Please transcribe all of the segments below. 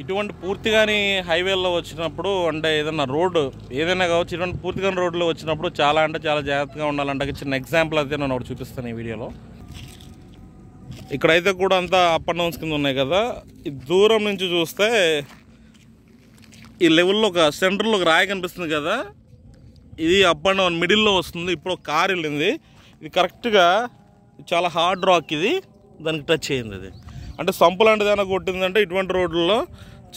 ఇటువంటి పూర్తిగాని హైవేల్లో వచ్చినప్పుడు అంటే ఏదైనా రోడ్డు ఏదైనా కావచ్చు, ఇటువంటి పూర్తిగాని రోడ్లో వచ్చినప్పుడు చాలా అంటే చాలా జాగ్రత్తగా ఉండాలంటే చిన్న ఎగ్జాంపుల్ అయితే నేను ఒకటి చూపిస్తాను ఈ వీడియోలో. ఇక్కడైతే కూడా అంతా అప్ అండ్ డౌన్స్ కింద ఉన్నాయి కదా. ఈ దూరం నుంచి చూస్తే ఈ లెవెల్లో ఒక సెంటర్లో ఒక రాయి కనిపిస్తుంది కదా, ఇది అప్ అండ్ డౌన్ మిడిల్లో వస్తుంది. ఇప్పుడు ఒక కార్ వెళ్ళింది, ఇది కరెక్ట్గా చాలా హార్డ్ రాక్, ఇది దానికి టచ్ అయ్యింది. అది అంటే సంపు లాంటిది ఏమైనా కొట్టిందంటే ఇటువంటి రోడ్లలో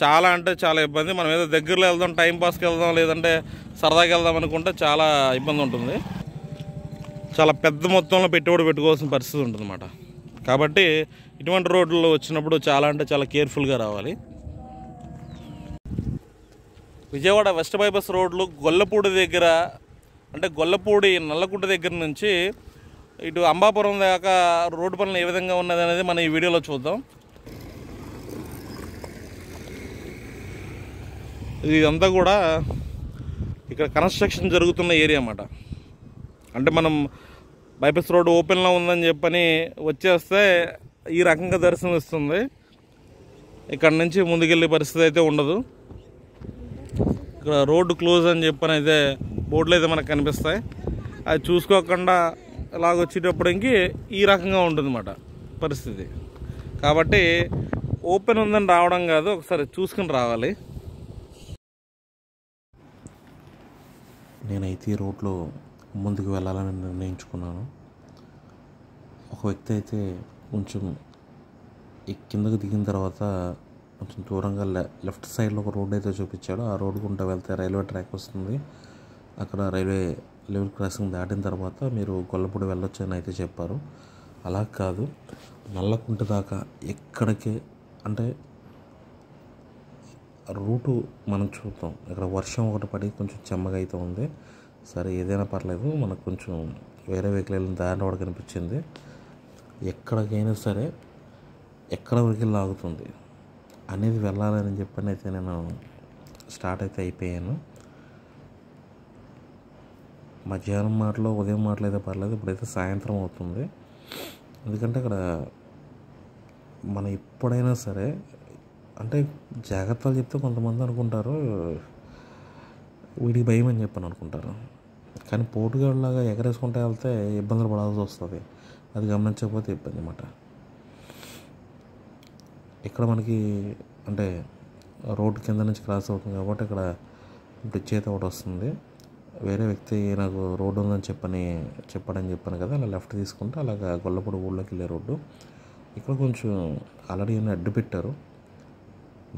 చాలా అంటే చాలా ఇబ్బంది. మనం ఏదో దగ్గరలో వెళ్దాం, టైంపాస్కి వెళ్దాం, లేదంటే సరదాకి వెళ్దాం అనుకుంటే చాలా ఇబ్బంది ఉంటుంది. చాలా పెద్ద మొత్తంలో పెట్టుబడి పెట్టుకోవాల్సిన పరిస్థితి ఉంటుంది అన్నమాట. కాబట్టి ఇటువంటి రోడ్లలో వచ్చినప్పుడు చాలా అంటే చాలా కేర్ఫుల్గా రావాలి. విజయవాడ వెస్ట్ బైపాస్ రోడ్లు గొల్లపూడి దగ్గర, అంటే గొల్లపూడి నల్లకుంట దగ్గర నుంచి ఇటు అంబాపురం దాకా రోడ్డు పనులు ఏ విధంగా ఉన్నది అనేది మనం ఈ వీడియోలో చూద్దాం. ఇదంతా కూడా ఇక్కడ కన్స్ట్రక్షన్ జరుగుతున్న ఏరియా అన్నమాట. అంటే మనం బైపాస్ రోడ్ ఓపెన్లో ఉందని చెప్పని వచ్చేస్తే ఈ రకంగా దర్శనం ఇస్తుంది. ఇక్కడ నుంచి ముందుకెళ్ళే పరిస్థితి అయితే ఉండదు. ఇక్కడ రోడ్డు క్లోజ్ అని చెప్పని అయితే బోర్డులు అయితే మనకు కనిపిస్తాయి. అది చూసుకోకుండా ఇలాగొచ్చేటప్పటికి ఈ రకంగా ఉంటుందన్నమాట పరిస్థితి. కాబట్టి ఓపెన్ ఉందని రావడం కాదు, ఒకసారి చూసుకుని రావాలి. నేనైతే ఈ రోడ్లో ముందుకు వెళ్ళాలని నిర్ణయించుకున్నాను. ఒక వ్యక్తి అయితే కొంచెం కిందకు దిగిన తర్వాత కొంచెం దూరంగా లెఫ్ట్ సైడ్లో ఒక రోడ్ అయితే చూపించాడు. ఆ రోడ్డు గుండా వెళ్తే రైల్వే ట్రాక్ వస్తుంది. అక్కడ రైల్వే లెవెల్ క్రాసింగ్ దాటిన తర్వాత మీరు గొల్లపూడి వెళ్ళొచ్చు అని అయితే చెప్పారు. అలా కాదు, నల్లకుంట దాకా ఎక్కడికి అంటే రూటు మనం చూద్దాం. ఇక్కడ వర్షం ఒకటి పడి కొంచెం చెమ్మగా అయితే ఉంది. సరే ఏదైనా పర్లేదు, మనకు కొంచెం వేరే వెహికల్ వెళ్ళిన దారి కూడా కనిపించింది. ఎక్కడికైనా సరే ఎక్కడ వరకు లాగుతుంది అనేది వెళ్ళాలని చెప్పని అయితే నేను స్టార్ట్ అయితే అయిపోయాను. మధ్యాహ్నం మాటలో ఉదయం మాటలు అయితే పర్లేదు, ఇప్పుడైతే సాయంత్రం అవుతుంది. ఎందుకంటే ఇక్కడ మనం ఎప్పుడైనా సరే అంటే జాగ్రత్తలు చెప్తే కొంతమంది అనుకుంటారు వీడికి భయం అని చెప్పని అనుకుంటారు. కానీ పోటుగాళ్ళలాగా ఎగరేసుకుంటే వెళ్తే ఇబ్బందులు పడాల్సి వస్తుంది. అది గమనించకపోతే ఇబ్బంది అన్నమాట. ఇక్కడ మనకి అంటే రోడ్డు కింద నుంచి క్రాస్ అవుతుంది కాబట్టి ఇక్కడ బ్రిడ్జ్ అయితే ఒకటి వస్తుంది. వేరే వ్యక్తి నాకు రోడ్డు ఉందని చెప్పాడని చెప్పాను కదా, అలా లెఫ్ట్ తీసుకుంటే అలాగా గొల్లపూడి ఊళ్ళోకి వెళ్ళే రోడ్డు. ఇక్కడ కొంచెం ఆల్రెడీ అడ్డు పెట్టారు.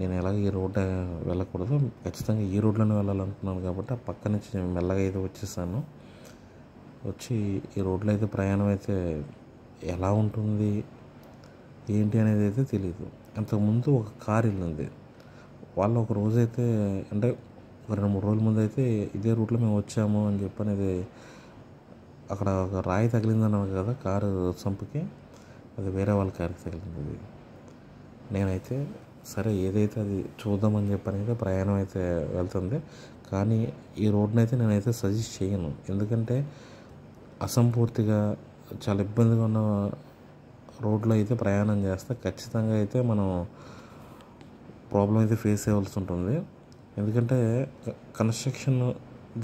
నేను ఎలాగ ఈ రోడ్డు వెళ్ళకూడదు, ఖచ్చితంగా ఈ రోడ్లోనే వెళ్ళాలనుకున్నాను కాబట్టి ఆ పక్క నుంచి నేను మెల్లగా అయితే వచ్చేసాను. వచ్చి ఈ రోడ్లో అయితే ప్రయాణం అయితే ఎలా ఉంటుంది ఏంటి అనేది అయితే తెలియదు. అంతకుముందు ఒక కారు వెళ్ళింది. వాళ్ళు ఒక రోజైతే అంటే ఒక 2-3 రోజుల ముందు అయితే ఇదే రూట్లో మేము వచ్చాము అని చెప్పనేది అక్కడ ఒక రాయి తగిలిందన్నాను కదా కారు సంపుకి, అది వేరే వాళ్ళ కారుకి తగిలింది. నేనైతే సరే ఏదైతే అది చూద్దామని చెప్పనైతే ప్రయాణం అయితే వెళ్తుంది. కానీ ఈ రోడ్ని అయితే నేనైతే సజెస్ట్ చేయను. ఎందుకంటే అసంపూర్తిగా చాలా ఇబ్బందిగా ఉన్న రోడ్లో అయితే ప్రయాణం చేస్తే ఖచ్చితంగా అయితే మనం ప్రాబ్లం అయితే ఫేస్ చేయవలసి ఉంటుంది. ఎందుకంటే కన్స్ట్రక్షన్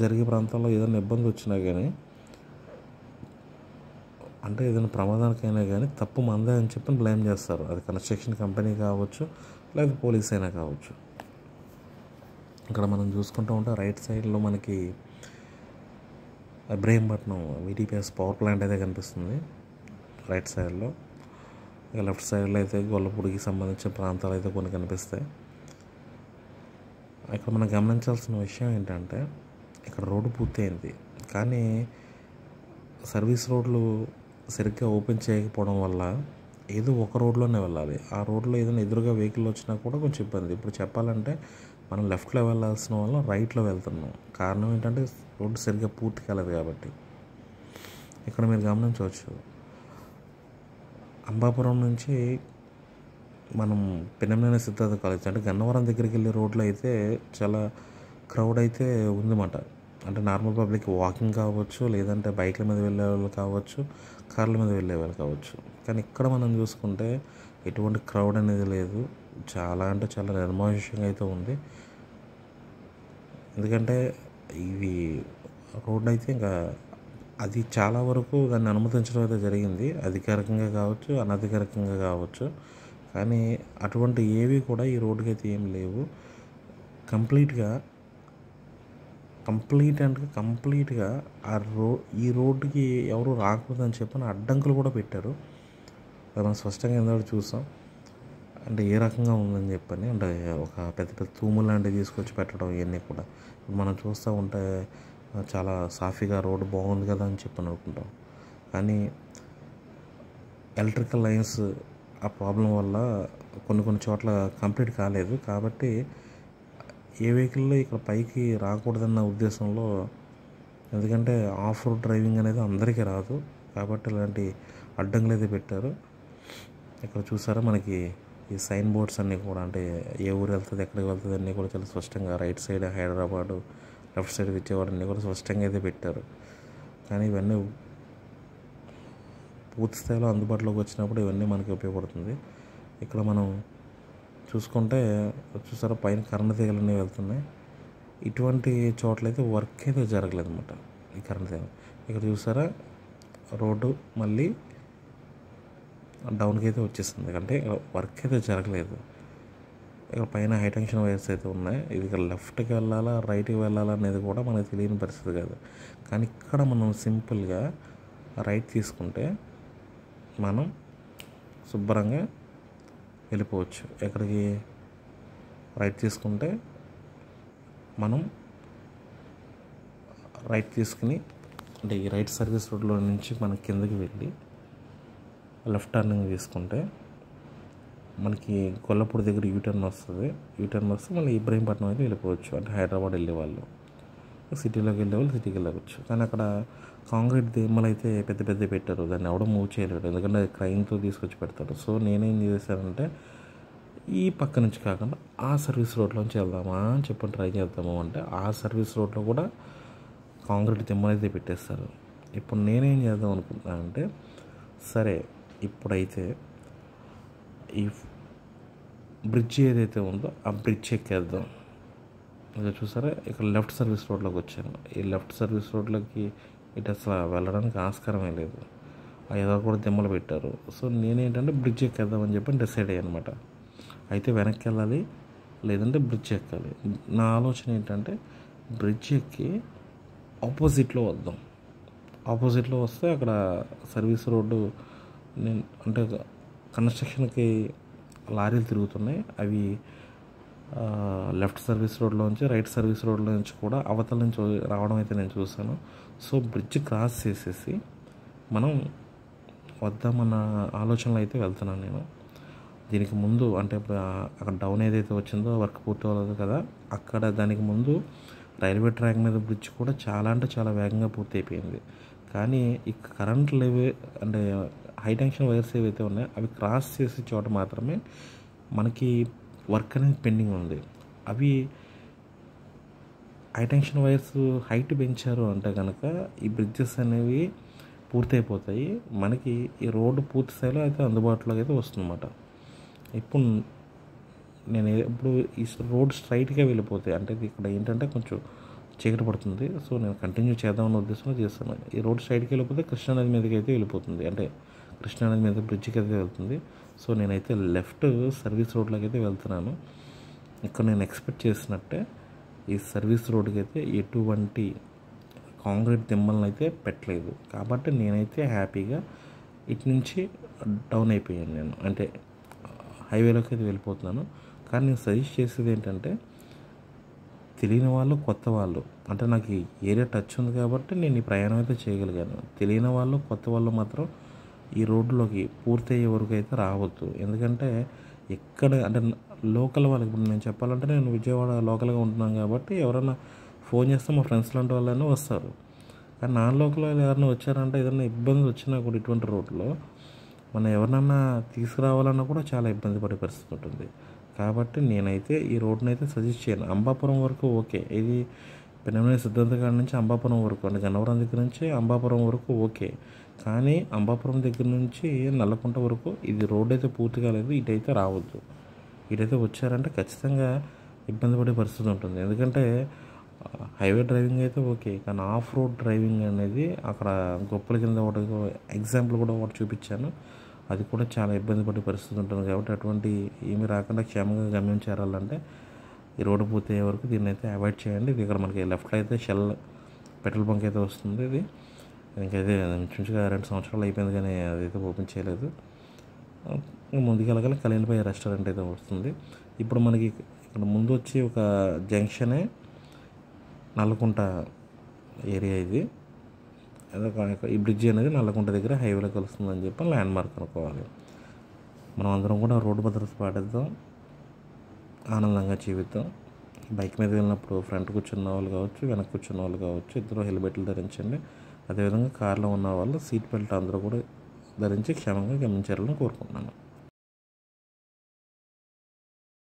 జరిగే ప్రాంతంలో ఏదైనా ఇబ్బంది వచ్చినా కానీ అంటే ఏదైనా ప్రమాదానికైనా కానీ తప్పు మందే అని చెప్పి బ్లేమ్ చేస్తారు. అది కన్స్ట్రక్షన్ కంపెనీ కావచ్చు, లేదా పోలీస్ అయినా కావచ్చు. ఇక్కడ మనం చూసుకుంటూ ఉంటే రైట్ సైడ్లో మనకి ఇబ్రహీంపట్నం VTPS పవర్ ప్లాంట్ అయితే కనిపిస్తుంది రైట్ సైడ్లో. ఇక లెఫ్ట్ సైడ్లో అయితే గొల్లపూడికి సంబంధించిన ప్రాంతాలు అయితే కొన్ని కనిపిస్తాయి. ఇక్కడ మనం గమనించాల్సిన విషయం ఏంటంటే ఇక్కడ రోడ్డు పూర్తయింది, కానీ సర్వీస్ రోడ్లు సరిగ్గా ఓపెన్ చేయకపోవడం వల్ల ఏదో ఒక రోడ్లోనే వెళ్ళాలి. ఆ రోడ్లో ఏదైనా ఎదురుగా వెహికల్ వచ్చినా కూడా కొంచెం ఇబ్బంది. ఇప్పుడు చెప్పాలంటే మనం లెఫ్ట్లో వెళ్ళాల్సిన వల్ల రైట్లో వెళ్తున్నాం. కారణం ఏంటంటే రోడ్డు సరిగ్గా పూర్తి కాలేదు కాబట్టి. ఇక్కడ మీరు గమనించవచ్చు, అంబాపురం నుంచి మనం పిన్నమనేని సిద్ధార్థ కాలేజ్ అంటే గన్నవరం దగ్గరికి వెళ్ళే రోడ్లో అయితే చాలా క్రౌడ్ అయితే ఉందన్నమాట. అంటే నార్మల్ పబ్లిక్ వాకింగ్ కావచ్చు, లేదంటే బైక్ల మీద వెళ్ళే వాళ్ళు కావచ్చు, కార్ల మీద వెళ్ళే వాళ్ళు కావచ్చు. కానీ ఇక్కడ మనం చూసుకుంటే ఎటువంటి క్రౌడ్ అనేది లేదు. చాలా అంటే చాలా నిర్మానుష్యంగా అయితే ఉంది. ఎందుకంటే ఇది రోడ్ అయితే ఇంకా అది చాలా వరకు దాన్ని అనుమతించడం అయితే జరిగింది, అధికారికంగా కావచ్చు అనధికారికంగా కావచ్చు. కానీ అటువంటి ఏవి కూడా ఈ రోడ్డుకి అయితే ఏం లేవు. కంప్లీట్గా ఈ రోడ్డుకి ఎవరు రాకూడదని చెప్పని అడ్డంకులు కూడా పెట్టారు. అది మనం స్పష్టంగా ఎందుకంటే చూసాం. అంటే ఏ రకంగా ఉందని చెప్పని, అంటే ఒక పెద్ద పెద్ద తూములు లాంటివి తీసుకొచ్చి పెట్టడం, ఇవన్నీ కూడా మనం చూస్తూ ఉంటే చాలా సాఫీగా రోడ్డు బాగుంది కదా అని చెప్పని అనుకుంటాం. కానీ ఎలక్ట్రికల్ లైన్స్ ఆ ప్రాబ్లం వల్ల కొన్ని చోట్ల కంప్లీట్ కాలేదు. కాబట్టి ఏ వెహికల్లో ఇక్కడ పైకి రాకూడదన్న ఉద్దేశంలో, ఎందుకంటే ఆఫ్ రోడ్ డ్రైవింగ్ అనేది అందరికీ రాదు కాబట్టి ఇలాంటి అడ్డంకులు అయితే పెట్టారు. ఇక్కడ చూసారా మనకి ఈ సైన్ బోర్డ్స్ అన్నీ కూడా, అంటే ఏ ఊరు వెళ్తుంది ఎక్కడికి వెళ్తుంది అన్నీ కూడా చాలా స్పష్టంగా, right side Hyderabad, left side Vijayawada అన్నీ కూడా స్పష్టంగా అయితే పెట్టారు. కానీ ఇవన్నీ పూర్తి స్థాయిలో అందుబాటులోకి వచ్చినప్పుడు ఇవన్నీ మనకి ఉపయోగపడుతుంది. ఇక్కడ మనం చూసుకుంటే చూసారా పైన కరెంట్ తీగలన్నీ వెళ్తున్నాయి. ఇటువంటి చోట్లయితే వర్క్ అయితే జరగలేదు అనమాట ఈ కరెంట్ తీగలు. ఇక్కడ చూసారా రోడ్డు మళ్ళీ డౌన్కి అయితే వచ్చేస్తుంది, అంటే వర్క్ అయితే జరగలేదు. ఇక్కడ పైన హై టెన్షన్ వైర్స్ అయితే ఉన్నాయి. ఇది ఇక్కడ లెఫ్ట్కి వెళ్ళాలా రైట్కి వెళ్ళాలా అనేది కూడా మనకు తెలియని పరిస్థితి కాదు. కానీ ఇక్కడ మనం సింపుల్గా రైట్ తీసుకుంటే మనం శుభ్రంగా వెళ్ళిపోవచ్చు. ఎక్కడికి రైట్ తీసుకుంటే మనం రైట్ తీసుకుని, అంటే ఈ రైట్ సర్వీస్ రోడ్లో నుంచి మనం కిందకి వెళ్ళి లెఫ్ట్ టర్నింగ్ తీసుకుంటే మనకి కొల్లపూడి దగ్గర యూటర్న్ వస్తుంది. యూటర్న్ వస్తే మళ్ళీ ఇబ్రహీంపట్నం అయితే వెళ్ళిపోవచ్చు, అంటే హైదరాబాద్ వెళ్ళేవాళ్ళు, సిటీలోకి వెళ్ళేవాళ్ళు సిటీకి వెళ్ళవచ్చు. కానీ అక్కడ కాంక్రీట్ దిమ్మలు అయితే పెద్ద పెద్ద పెట్టారు, దాన్ని ఎవడో మూవ్ చేయలేడు, ఎందుకంటే క్రైన్తో తీసుకొచ్చి పెడతారు. సో నేనేం చేశానంటే ఈ పక్క నుంచి కాకుండా ఆ సర్వీస్ రోడ్లోంచి వెళ్దామా అని చెప్పి ట్రై చేద్దాము అంటే ఆ సర్వీస్ రోడ్లో కూడా కాంక్రీట్ దిమ్మలు అయితే పెట్టేస్తారు. ఇప్పుడు నేనేం చేద్దాం అనుకుంటున్నానంటే, సరే ఇప్పుడైతే ఈ బ్రిడ్జ్ ఏదైతే ఉందో ఆ బ్రిడ్జ్ ఎక్కేద్దాం. ఇక చూసారా ఇక్కడ లెఫ్ట్ సర్వీస్ రోడ్లోకి వచ్చాను. ఈ లెఫ్ట్ సర్వీస్ రోడ్లోకి ఇటు అసలు వెళ్ళడానికి ఆస్కారమే లేదు, ఏదో కూడా దిమ్మలు పెట్టారు. సో నేనేంటంటే బ్రిడ్జ్ ఎక్కేద్దామని చెప్పి డిసైడ్ అయ్యాను అనమాట. అయితే వెనక్కి వెళ్ళాలి లేదంటే బ్రిడ్జ్ ఎక్కాలి. నా ఆలోచన ఏంటంటే బ్రిడ్జ్ ఎక్కి ఆపోజిట్లో వద్దాం. ఆపోజిట్లో వస్తే అక్కడ సర్వీస్ రోడ్డు అంటే కన్స్ట్రక్షన్కి లారీలు తిరుగుతున్నాయి, అవి లెఫ్ట్ సర్వీస్ రోడ్లో నుంచి రైట్ సర్వీస్ రోడ్లో నుంచి కూడా అవతల నుంచి రావడం అయితే నేను చూశాను. సో బ్రిడ్జ్ క్రాస్ చేసేసి మనం వద్దామన్న ఆలోచనలో అయితే వెళ్తున్నాను నేను. దీనికి ముందు అంటే ఇప్పుడు అక్కడ డౌన్ ఏదైతే వచ్చిందో వర్క్ పూర్తి అవ్వలేదు కదా, అక్కడ దానికి ముందు రైల్వే ట్రాక్ మీద బ్రిడ్జ్ కూడా చాలా అంటే చాలా వేగంగా పూర్తి అయిపోయింది. కానీ ఈ కరెంట్ అంటే హై టెన్షన్ వైర్స్ ఏవైతే ఉన్నాయో అవి క్రాస్ చేసే చోట మాత్రమే మనకి వర్క్ అనేది పెండింగ్ ఉంది. అవి హై టెన్షన్ వైర్స్ హైట్ పెంచారు అంటే కనుక ఈ బ్రిడ్జెస్ అనేవి పూర్తయిపోతాయి, మనకి ఈ రోడ్డు పూర్తి స్థాయిలో అయితే అందుబాటులోకి అయితే వస్తుందన్నమాట. ఇప్పుడు ఈ రోడ్ స్ట్రైట్గా వెళ్ళిపోతాయి, అంటే ఇక్కడ ఏంటంటే కొంచెం చీకటి పడుతుంది. సో నేను కంటిన్యూ చేద్దామన్న ఉద్దేశంలో చేస్తాను. ఈ రోడ్ స్ట్రైట్కి వెళ్ళిపోతే కృష్ణానది మీదకి అయితే వెళ్ళిపోతుంది, అంటే కృష్ణానది మీద బ్రిడ్జ్కి అయితే వెళ్తుంది. సో నేనైతే లెఫ్ట్ సర్వీస్ రోడ్లోకి అయితే వెళ్తున్నాను. ఇక్కడ నేను ఎక్స్పెక్ట్ చేసినట్టే ఈ సర్వీస్ రోడ్కి అయితే ఎటువంటి కాంక్రీట్ దిమ్మలను అయితే పెట్టలేదు, కాబట్టి నేనైతే హ్యాపీగా ఇటు నుంచి డౌన్ అయిపోయాను. నేను అంటే హైవేలోకి అయితే వెళ్ళిపోతున్నాను. కానీ నేను సజెస్ట్ చేసేది ఏంటంటే, తెలియని వాళ్ళు కొత్త వాళ్ళు, అంటే నాకు ఈ ఏరియా టచ్ ఉంది కాబట్టి నేను ఈ ప్రయాణం అయితే చేయగలిగాను. తెలియని వాళ్ళు కొత్త వాళ్ళు మాత్రం ఈ రోడ్లోకి పూర్తి అయ్యే వరకు అయితే రావద్దు. ఎందుకంటే ఎక్కడ అంటే లోకల్ వాళ్ళకి, ఇప్పుడు నేను చెప్పాలంటే నేను విజయవాడ లోకల్గా ఉంటున్నాను కాబట్టి ఎవరైనా ఫోన్ చేస్తే మా ఫ్రెండ్స్ లాంటి వాళ్ళైనా వస్తారు. కానీ నాన్ లోకల్ వాళ్ళు ఎవరైనా వచ్చారంటే ఏదైనా ఇబ్బంది వచ్చినా కూడా ఇటువంటి రోడ్లో మనం ఎవరినన్నా తీసుకురావాలన్నా కూడా చాలా ఇబ్బంది పడే పరిస్థితి ఉంటుంది. కాబట్టి నేనైతే ఈ రోడ్ని అయితే సజెస్ట్ చేయను. అంబాపురం వరకు ఓకే, ఇది పెనమనే సిద్ధాంతకాడ నుంచి అంబాపురం వరకు, అంటే గన్నవరం దగ్గర నుంచి అంబాపురం వరకు ఓకే. కానీ అంబాపురం దగ్గర నుంచి నల్లకుంట వరకు ఇది రోడ్ అయితే పూర్తి కాలేదు, ఇటైతే రావద్దు. ఇటైతే వచ్చారంటే ఖచ్చితంగా ఇబ్బంది పడే పరిస్థితి ఉంటుంది. ఎందుకంటే హైవే డ్రైవింగ్ అయితే ఓకే, కానీ ఆఫ్ రోడ్ డ్రైవింగ్ అనేది అక్కడ గొప్పల కింద ఒకటి ఎగ్జాంపుల్ కూడా ఒకటి చూపించాను, అది కూడా చాలా ఇబ్బంది పడే పరిస్థితి ఉంటుంది. కాబట్టి అటువంటి ఏమీ రాకుండా క్షేమంగా గమ్యం చేరాలంటే ఈ రోడ్డు పూర్తయ్యే వరకు దీన్ని అయితే అవాయిడ్ చేయండి. ఇది ఇక్కడ మనకి లెఫ్ట్లో అయితే షెల్ పెట్రోల్ బంక్ అయితే వస్తుంది. ఇది ఇంకైతే ఇంచుమించుగా 2 సంవత్సరాలు అయిపోయింది, కానీ అదైతే ఓపెన్ చేయలేదు. ముందుకెళ్ళగల కలీల్బాయ్ రెస్టారెంట్ అయితే వస్తుంది. ఇప్పుడు మనకి ఇక్కడ ముందు వచ్చి ఒక జంక్షనే నల్లకుంట ఏరియా. ఇది ఈ బ్రిడ్జి అనేది నల్లకుంట దగ్గర హైవేలో కలుస్తుందని చెప్పి ల్యాండ్ మార్క్ అనుకోవాలి. మనం అందరం కూడా రోడ్డు భద్రత పాటిద్దాం, ఆనందంగా జీవిద్దాం. బైక్ మీద వెళ్ళినప్పుడు ఫ్రంట్ కూర్చున్న వాళ్ళు కావచ్చు, వెనక్కి కూర్చున్న వాళ్ళు కావచ్చు, ఇద్దరు హెల్మెట్లు ధరించండి. అదేవిధంగా కార్లో ఉన్న వాళ్ళు సీట్ బెల్ట్ అందరూ కూడా ధరించి క్షేమంగా గమనించాలని కోరుకుంటున్నాను.